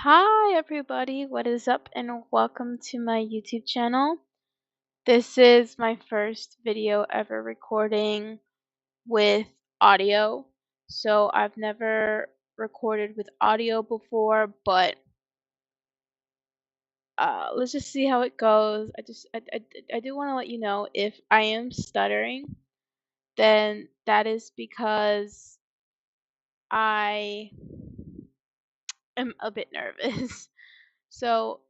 Hi everybody, what is up and welcome to my YouTube channel. This is my first video ever recording with audio. So I've never recorded with audio before, but let's just see how it goes. I do want to let you know if I am stuttering, then that is because I am a bit nervous. So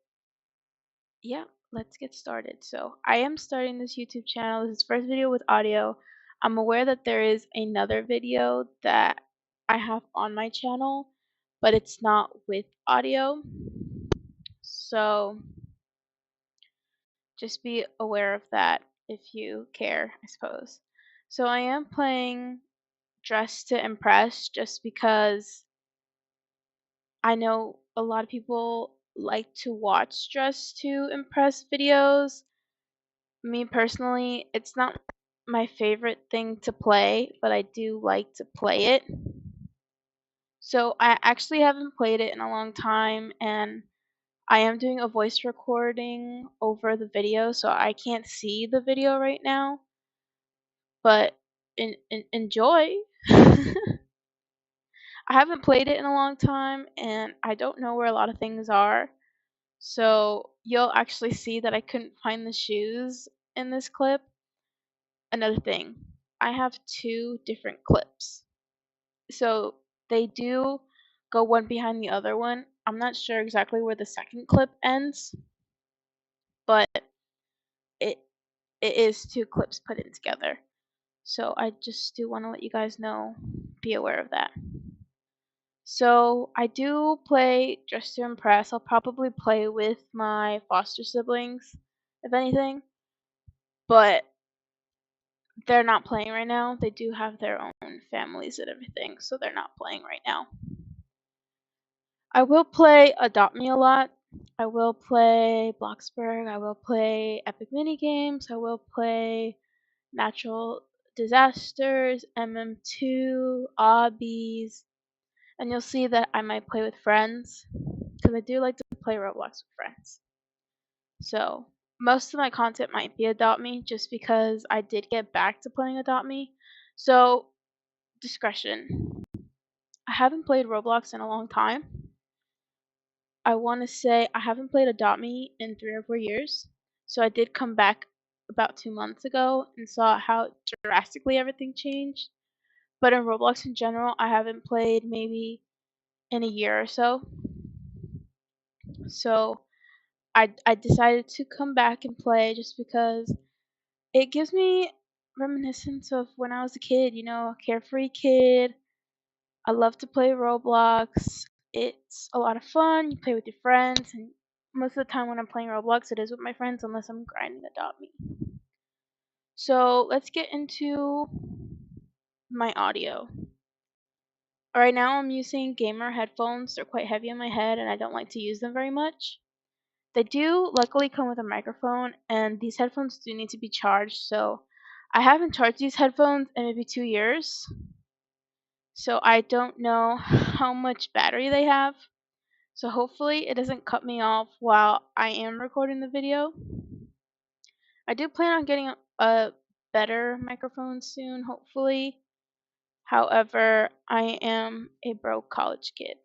yeah, let's get started. So I am starting this YouTube channel. This is first video with audio. I'm aware that there is another video that I have on my channel, but it's not with audio. So just be aware of that if you care, I suppose. So I am playing Dress to Impress just because I know a lot of people like to watch Dress to Impress videos. Me personally, it's not my favorite thing to play, but I do like to play it. So I actually haven't played it in a long time, and I am doing a voice recording over the video, so I can't see the video right now, but enjoy. I haven't played it in a long time, and I don't know where a lot of things are. So you'll actually see that I couldn't find the shoes in this clip. Another thing, I have two different clips. So they do go one behind the other one. I'm not sure exactly where the second clip ends, but it it is two clips put in together. So I just do want to let you guys know, be aware of that. So I do play Just to Impress. I'll probably play with my foster siblings, if anything, but they're not playing right now. They do have their own families and everything, so they're not playing right now. I will play Adopt Me a lot. I will play Bloxburg. I will play Epic Mini Games. I will play Natural Disasters, MM2, Obbies, and you'll see that I might play with friends because I do like to play Roblox with friends. So most of my content might be Adopt Me just because I did get back to playing Adopt Me. So discretion. I haven't played Roblox in a long time. I want to say I haven't played Adopt Me in 3 or 4 years. So I did come back about 2 months ago and saw how drastically everything changed. But in Roblox in general, I haven't played maybe in a year or so. So I decided to come back and play just because it gives me reminiscence of when I was a kid, a carefree kid. I love to play Roblox. It's a lot of fun. You play with your friends, and most of the time when I'm playing Roblox, it is with my friends unless I'm grinding Adopt Me. So let's get into my audio. Right now I'm using gamer headphones. They're quite heavy on my head and I don't like to use them very much. They do luckily come with a microphone and these headphones do need to be charged, so I haven't charged these headphones in maybe 2 years. So I don't know how much battery they have. So hopefully it doesn't cut me off while I am recording the video. I do plan on getting a better microphone soon, hopefully. However, I am a broke college kid.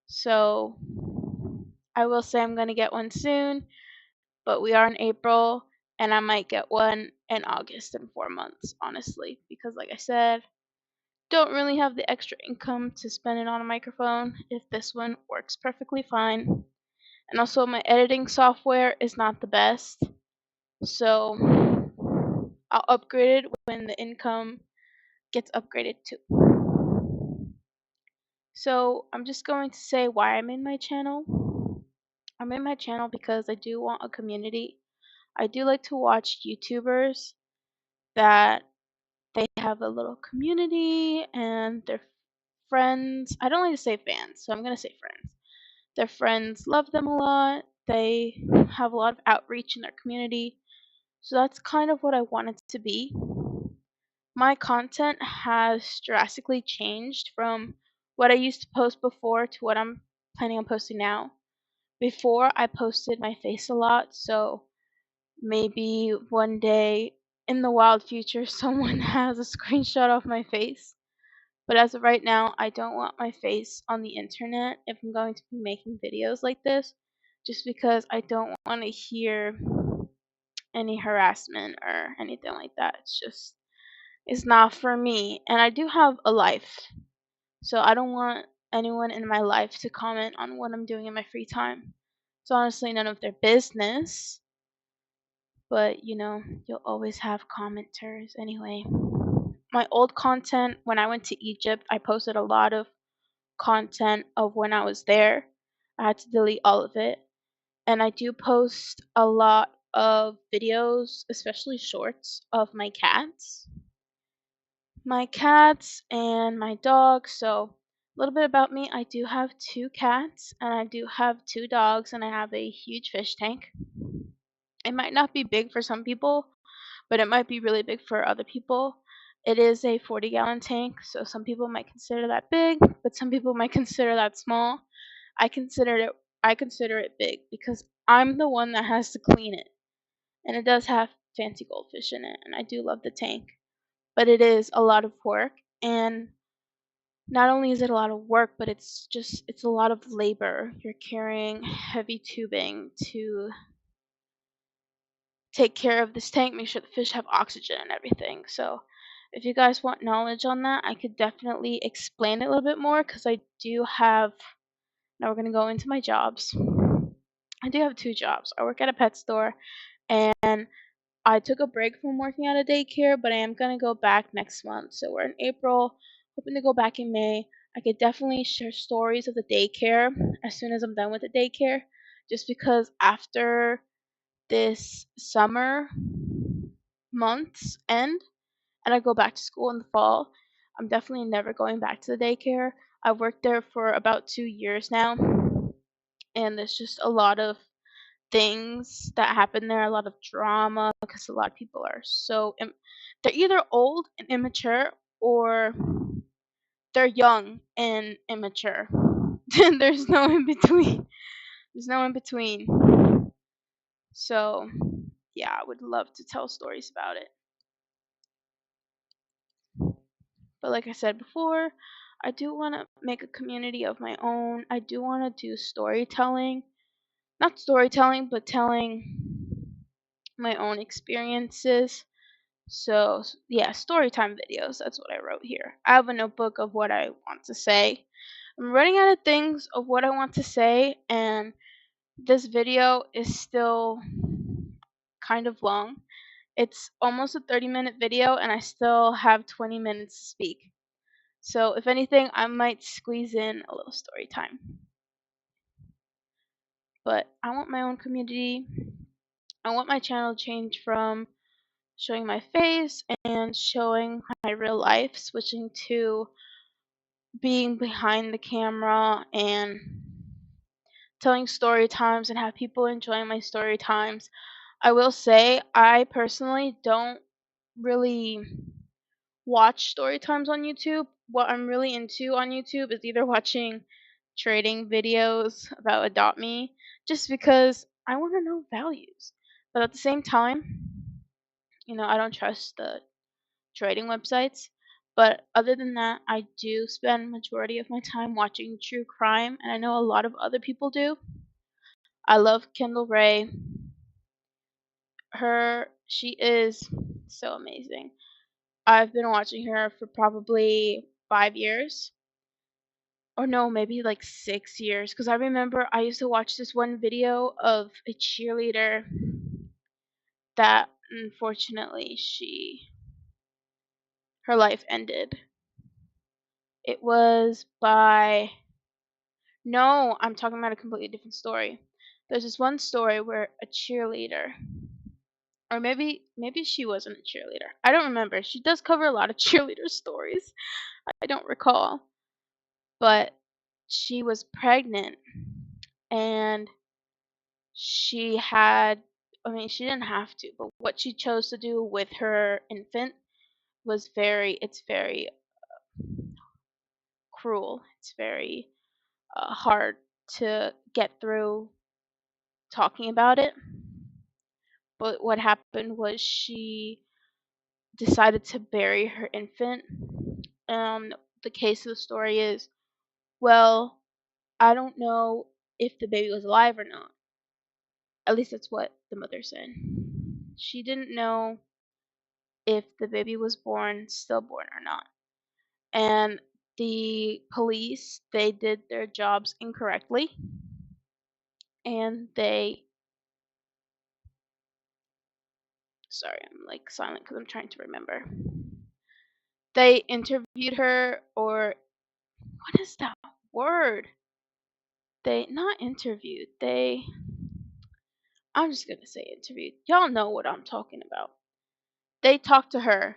So I will say I'm going to get one soon, but we are in April and I might get one in August in 4 months, honestly, because like I said, don't really have the extra income to spend it on a microphone if this one works perfectly fine. And also my editing software is not the best, so I'll upgrade it when the income gets upgraded too. So I'm just going to say why I made my channel. I made my channel because I do want a community. I do like to watch YouTubers that they have a little community and their friends. I don't like to say fans, so I'm going to say friends. Their friends love them a lot. They have a lot of outreach in their community. So that's kind of what I want it to be. My content has drastically changed from what I used to post before to what I'm planning on posting now. Before, I posted my face a lot, so maybe one day in the wild future someone has a screenshot of my face. But as of right now, I don't want my face on the internet if I'm going to be making videos like this, just because I don't want to hear any harassment or anything like that. It's not for me. And I do have a life, so I don't want anyone in my life to comment on what I'm doing in my free time. It's honestly none of their business, but you'll always have commenters anyway. My old content when I went to Egypt, I posted a lot of content of when I was there. I had to delete all of it. And I do post a lot of videos, especially shorts, of my cats. My cats and my dog. So, a little bit about me. I do have 2 cats and I do have 2 dogs, and I have a huge fish tank. It might not be big for some people, but it might be really big for other people. It is a 40-gallon tank, so some people might consider that big, but some people might consider that small. I consider it big because I'm the one that has to clean it. And it does have fancy goldfish in it, and I do love the tank. But it is a lot of work, and not only is it a lot of work, but it's a lot of labor. You're carrying heavy tubing to take care of this tank, make sure the fish have oxygen and everything. So if you guys want knowledge on that, I could definitely explain it a little bit more because I do have. Now we're gonna go into my jobs. I do have 2 jobs. I work at a pet store, and I took a break from working at a daycare, but I am gonna go back next month. So we're in April, hoping to go back in May. I could definitely share stories of the daycare as soon as I'm done with the daycare, just because after this summer months end and I go back to school in the fall, I'm definitely never going back to the daycare. I've worked there for about 2 years now, and there's just a lot of things that happen there, a lot of drama because a lot of people are they're either old and immature or they're young and immature. There's no in between. There's no in between. So, yeah, I would love to tell stories about it. But like I said before, I do want to make a community of my own. I do want to do storytelling. Not storytelling, but telling my own experiences. So, yeah, story time videos. That's what I wrote here. I have a notebook of what I want to say. I'm running out of things of what I want to say, and this video is still kind of long. It's almost a 30-minute video, and I still have 20 minutes to speak. So, if anything, I might squeeze in a little story time. But I want my own community. I want my channel to change from showing my face and showing my real life, switching to being behind the camera and telling story times and have people enjoying my story times. I will say I personally don't really watch story times on YouTube. What I'm really into on YouTube is either watching trading videos about Adopt Me just because I want to know values. But at the same time, I don't trust the trading websites. But other than that, I do spend majority of my time watching true crime, and I know a lot of other people do. I love Kendall Ray. She is so amazing. I've been watching her for probably 5 years. Or no, maybe like 6 years. Because I remember I used to watch this one video of a cheerleader that unfortunately her life ended. It was by No, I'm talking about a completely different story. There's this one story where a cheerleader, or maybe she wasn't a cheerleader. I don't remember. She does cover a lot of cheerleader stories. I don't recall. But she was pregnant and she had she didn't have to, but what she chose to do with her infant was it's very cruel. It's very hard to get through talking about it. But what happened was she decided to bury her infant. Um, the case of the story is, well, I don't know if the baby was alive or not. At least that's what the mother said. She didn't know if the baby was born, stillborn or not. And the police, they did their jobs incorrectly, and sorry, I'm like silent because I'm trying to remember. They interviewed her, or what is that word? They not interviewed. I'm just gonna say interviewed. Y'all know what I'm talking about. They talked to her.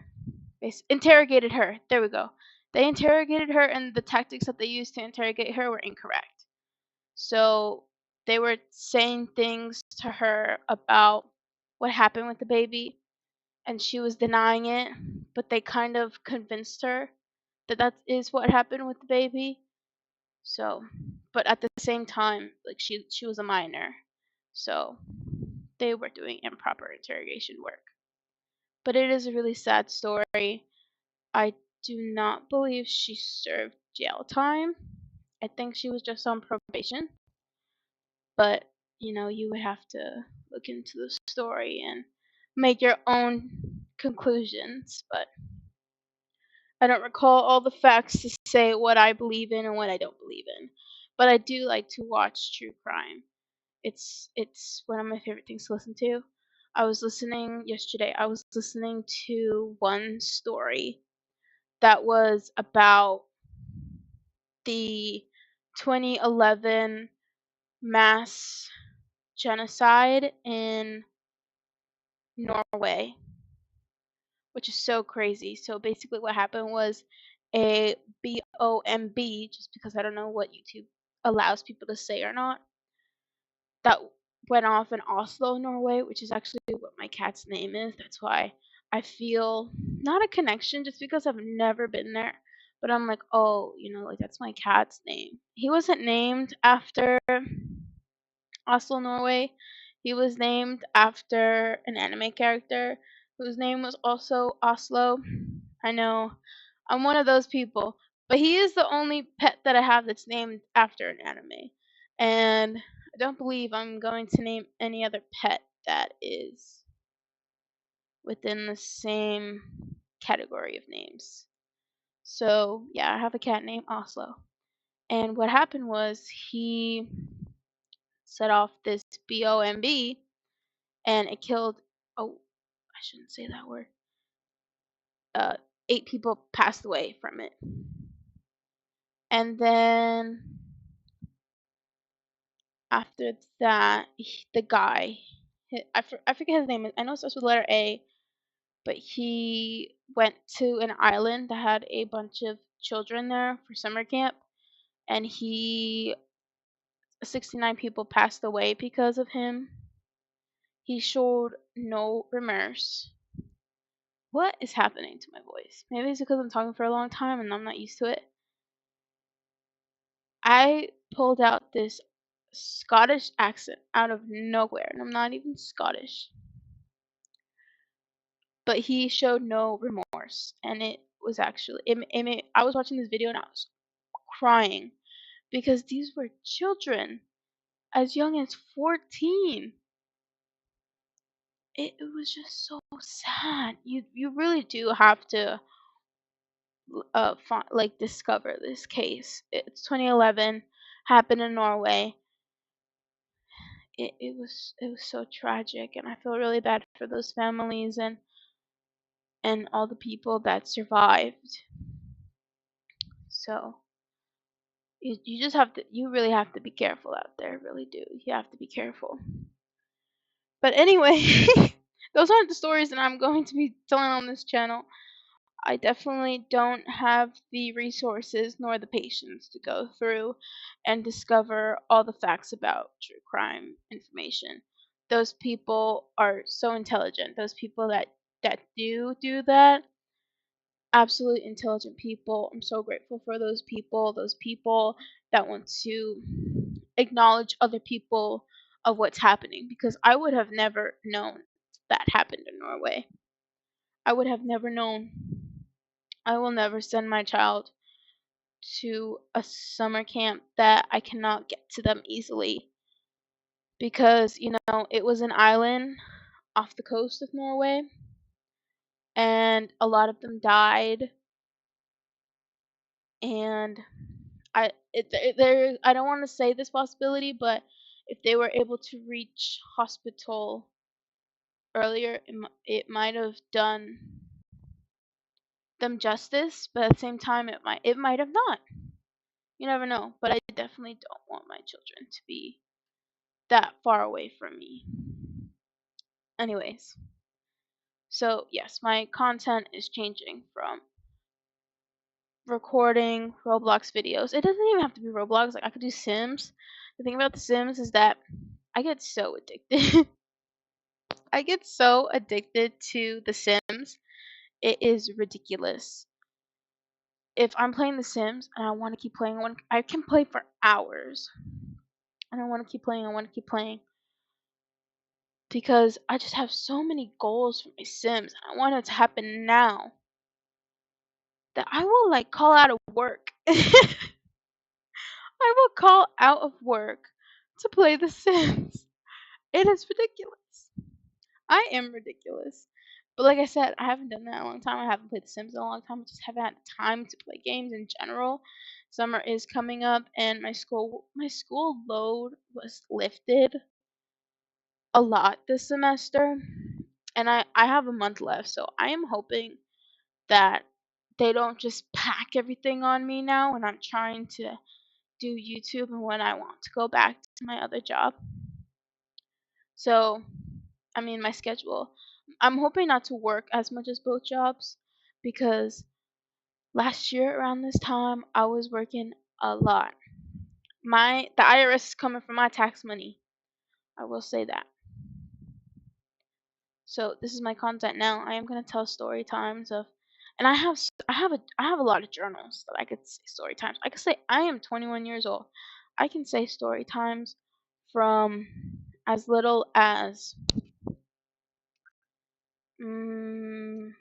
They interrogated her. There we go. They interrogated her, and the tactics that they used to interrogate her were incorrect. So they were saying things to her about what happened with the baby, and she was denying it, but they kind of convinced her that that is what happened with the baby. So, but at the same time, like she was a minor, so they were doing improper interrogation work. But it is a really sad story. I do not believe she served jail time. I think she was just on probation. But, you would have to look into the story and make your own conclusions. But I don't recall all the facts to say what I believe in and what I don't believe in. But I do like to watch true crime. It's one of my favorite things to listen to. I was listening to one story that was about the 2011 mass genocide in Norway, which is so crazy. So basically, what happened was a bomb, just because I don't know what YouTube allows people to say or not, that went off in Oslo, Norway, which is actually what my cat's name is. That's why I feel not a connection just because I've never been there. But I'm like, oh, like that's my cat's name. He wasn't named after Oslo, Norway. He was named after an anime character whose name was also Oslo. I know, I'm one of those people, but he is the only pet that I have that's named after an anime. And I don't believe I'm going to name any other pet that is within the same category of names. So, yeah, I have a cat named Oslo. And what happened was he set off this bomb, and it killed, oh, I shouldn't say that word. 8 people passed away from it. And then after that, the guy, I forget his name. I know it starts with letter A, but he went to an island that had a bunch of children there for summer camp, and 69 people passed away because of him. He showed no remorse. What is happening to my voice? Maybe it's because I'm talking for a long time and I'm not used to it. I pulled out this Scottish accent out of nowhere, and I'm not even Scottish. But he showed no remorse, and it was actually I was watching this video and I was crying because these were children as young as 14. It was just so sad. You really do have to discover this case. It's 2011, happened in Norway. It was so tragic, and I feel really bad for those families and all the people that survived. So you really have to be careful out there, really do. You have to be careful. But anyway, those aren't the stories that I'm going to be telling on this channel. I definitely don't have the resources nor the patience to go through and discover all the facts about true crime information. Those people are so intelligent. Those people that do that, absolute intelligent people. I'm so grateful for those people that want to acknowledge other people of what's happening, because I would have never known that happened in Norway. I would have never known. I will never send my child to a summer camp that I cannot get to them easily, because, it was an island off the coast of Norway, and a lot of them died. And I don't want to say this possibility, but if they were able to reach hospital earlier, it might have done them justice, but at the same time, it might have not. You never know. But I definitely don't want my children to be that far away from me. Anyways, so yes, my content is changing from recording Roblox videos. It doesn't even have to be Roblox. Like, I could do Sims. The thing about The Sims is that I get so addicted. I get so addicted to The Sims. It is ridiculous. If I'm playing The Sims and I want to keep playing, I can play for hours. And I want to keep playing. I want to keep playing. Because I just have so many goals for my Sims. I want it to happen now. That I will call out of work. I will call out of work to play The Sims. It is ridiculous. I am ridiculous. But like I said, I haven't done that in a long time. I haven't played The Sims in a long time. I just haven't had time to play games in general. Summer is coming up, and my school load was lifted a lot this semester, and I have a month left, so I am hoping that they don't just pack everything on me now when I'm trying to do YouTube and when I want to go back to my other job. So, I mean, my schedule. I'm hoping not to work as much as both jobs, because last year around this time I was working a lot. The IRS is coming for my tax money. I will say that. So this is my content now. I am gonna tell story times of, and I have a lot of journals that I could say story times. I could say I am 21 years old. I can say story times from as little as mm,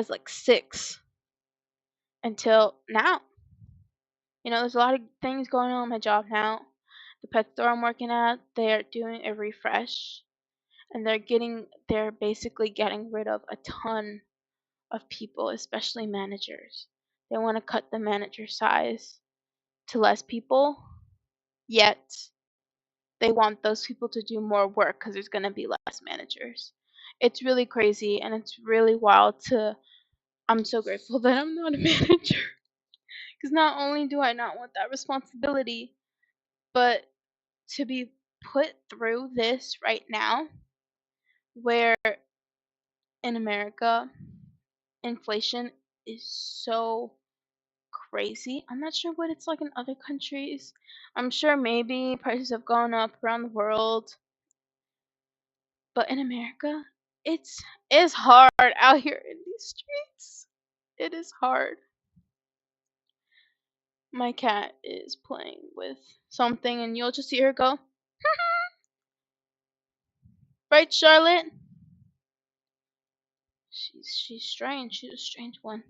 like 6 until now. There's a lot of things going on in my job now. The pet store I'm working at, they're doing a refresh, and they're basically getting rid of a ton of people, especially managers. They want to cut the manager size to less people, yet they want those people to do more work because there's going to be less managers. It's really crazy, and it's really wild I'm so grateful that I'm not a manager, because not only do I not want that responsibility, but to be put through this right now, where in America inflation is so crazy. I'm not sure what it's like in other countries. I'm sure maybe prices have gone up around the world, but in America, it's is hard out here in these streets. It is hard. My cat is playing with something, and you'll just see her go, right, Charlotte? She's strange. She's a strange one.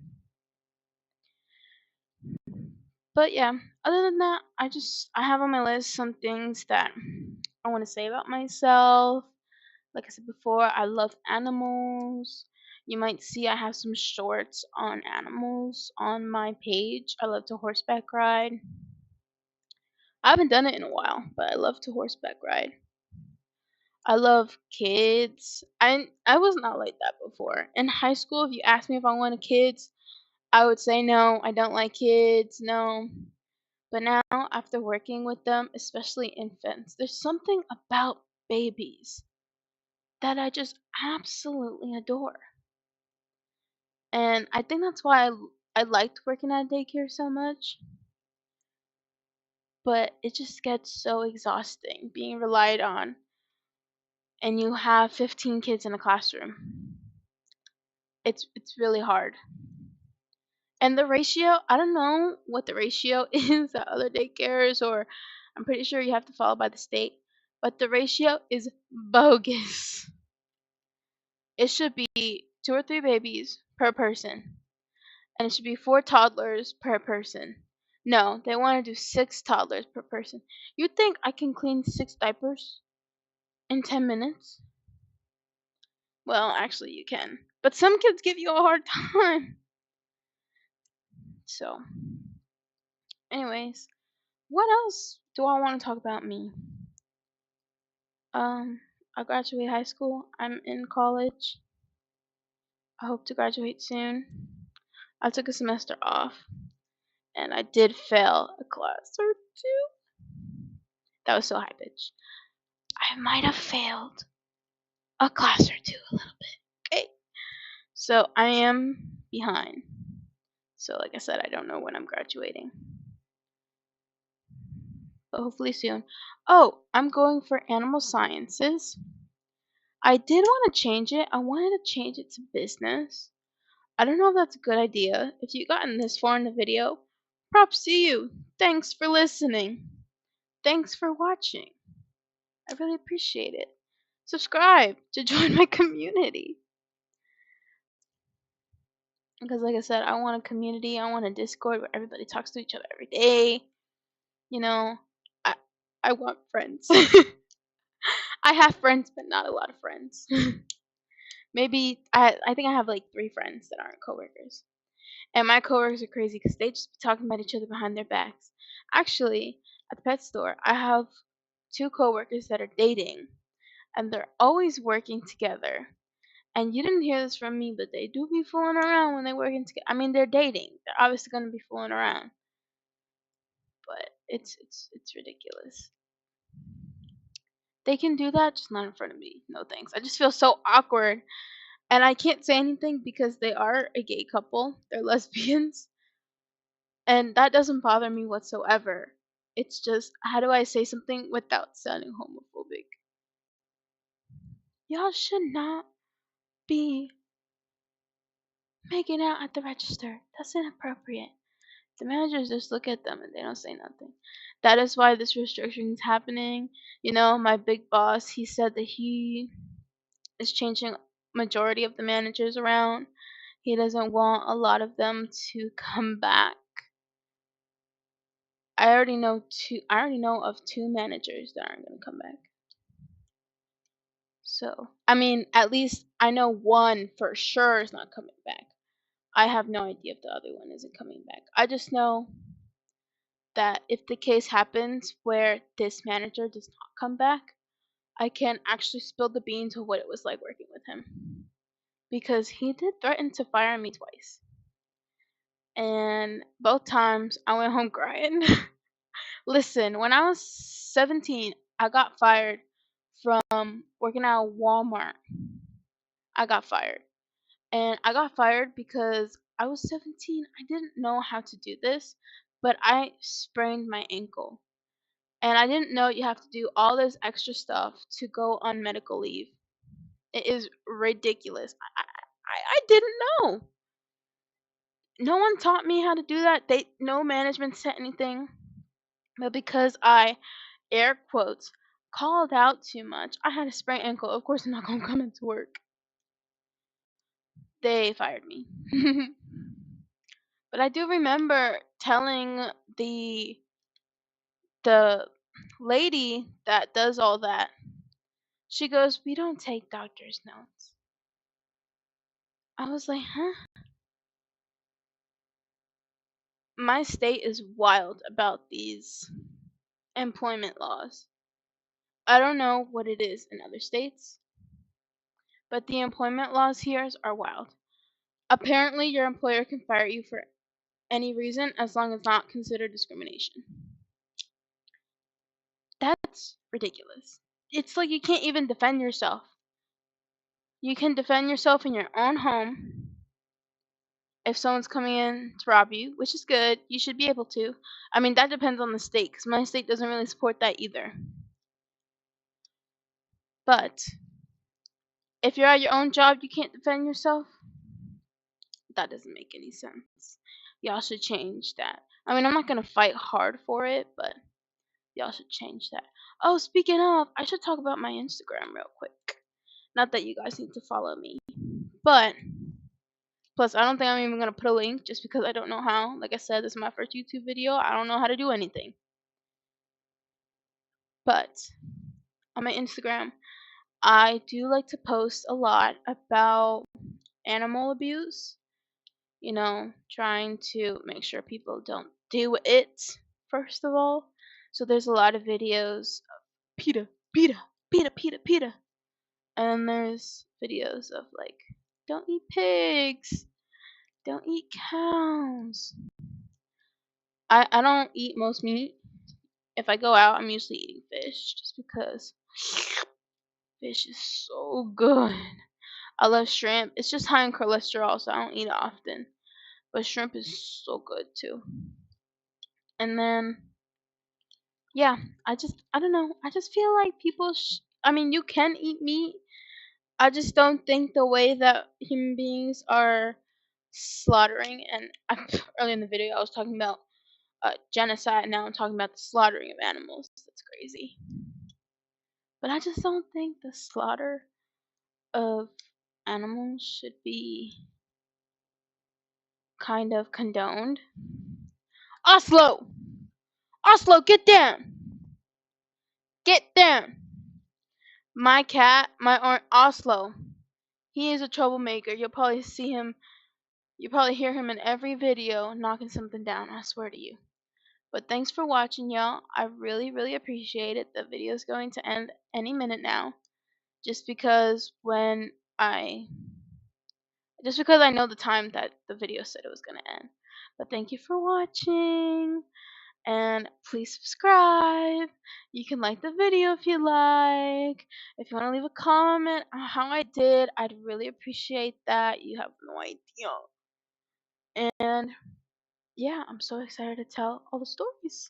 But yeah, other than that, I have on my list some things that I want to say about myself. Like I said before, I love animals. You might see I have some shorts on animals on my page. I love to horseback ride. I haven't done it in a while, but I love to horseback ride. I love kids. I was not like that before. In high school, if you asked me if I wanted kids, I would say no, I don't like kids, no. But now, after working with them, especially infants, there's something about babies that I just absolutely adore. And I think that's why I liked working at daycare so much. But it just gets so exhausting being relied on, and you have 15 kids in a classroom. It's really hard. And the ratio, I don't know what the ratio is at other daycares, or I'm pretty sure you have to follow by the state, but the ratio is bogus. It should be 2 or 3 babies per person, and it should be 4 toddlers per person. No, they want to do 6 toddlers per person. You think I can clean 6 diapers in 10 minutes? Well, actually, you can. But some kids give you a hard time. So, anyways, what else do I want to talk about me? Um, I graduated high school. I'm in college. I hope to graduate soon. I took a semester off, and I did fail a class or two. That was so high pitched. I might have failed a class or two a little bit. Okay. So I am behind. So like I said, I don't know when I'm graduating. But hopefully soon. Oh, I'm going for animal sciences. I did want to change it. I wanted to change it to business. I don't know if that's a good idea. If you've gotten this far in the video, props to you. Thanks for listening. Thanks for watching. I really appreciate it. Subscribe to join my community. Because like I said, I want a community. I want a Discord where everybody talks to each other every day. You know, I I want friends. I have friends, but not a lot of friends. Maybe I think I have like 3 friends that aren't coworkers. And my coworkers are crazy because they just be talking about each other behind their backs. Actually, at the pet store, I have 2 coworkers that are dating, and they're always working together. And you didn't hear this from me, but they do be fooling around when they're working together. I mean, they're dating. They're obviously gonna be fooling around, but it's ridiculous. They can do that, just not in front of me. No thanks. I just feel so awkward, and I can't say anything because they are a gay couple. They're lesbians. And that doesn't bother me whatsoever. It's just, how do I say something without sounding homophobic? Y'all should not be making out at the register. That's inappropriate. The managers just look at them and they don't say nothing. That is why this restriction is happening. You know, my big boss, he said that he is changing majority of the managers around. He doesn't want a lot of them to come back. I already know of 2 managers that aren't gonna come back. So, I mean, at least I know one for sure is not coming back. I have no idea if the other one isn't coming back. I just know that if the case happens where this manager does not come back, I can actually spill the beans of what it was like working with him. Because he did threaten to fire me twice. And both times I went home crying. Listen, when I was 17, I got fired from working at Walmart. I got fired. And I got fired because I was 17. I didn't know how to do this, but I sprained my ankle. And I didn't know you have to do all this extra stuff to go on medical leave. It is ridiculous. I didn't know. No one taught me how to do that. No management said anything. But because I, air quotes, called out too much, I had a sprained ankle. Of course, I'm not gonna come into work. They fired me. But I do remember telling the lady that does all that. She goes, "We don't take doctor's notes." I was like, "Huh?" My state is wild about these employment laws. I don't know what it is in other states, but the employment laws here are wild. Apparently, your employer can fire you for any reason as long as not considered discrimination. That's ridiculous. It's like you can't even defend yourself. You can defend yourself in your own home. If someone's coming in to rob you, which is good, you should be able to. I mean, that depends on the state, because my state doesn't really support that either. But if you're at your own job, you can't defend yourself. That doesn't make any sense. y'all should change that. I mean, I'm not gonna fight hard for it, but y'all should change that. Oh, speaking of, I should talk about my Instagram real quick. Not that you guys need to follow me, but plus I don't think I'm even gonna put a link just because I don't know how. Like I said, this is my first YouTube video. I don't know how to do anything. But on my Instagram, I do like to post a lot about animal abuse. You know, trying to make sure people don't do it, first of all. So there's a lot of videos of PETA, PETA, PETA, PETA, PETA. And there's videos of like, don't eat pigs, don't eat cows. I don't eat most meat. If I go out, I'm usually eating fish just because fish is so good. I love shrimp. It's just high in cholesterol, so I don't eat it often. But shrimp is so good too. And then, yeah, I don't know. I just feel like people, I mean, you can eat meat. I just don't think the way that human beings are slaughtering, and earlier in the video I was talking about genocide, now I'm talking about the slaughtering of animals. That's crazy. But I just don't think the slaughter of animals should be kind of condoned. Oslo! Oslo, get down! Get down! My cat, Oslo, he is a troublemaker. You'll probably hear him in every video knocking something down, I swear to you. But thanks for watching, y'all. I really, really appreciate it. The video's going to end any minute now. Just because I know the time that the video said it was going to end. But thank you for watching. And please subscribe. You can like the video if you like. If you want to leave a comment on how I did, I'd really appreciate that. You have no idea. And yeah, I'm so excited to tell all the stories.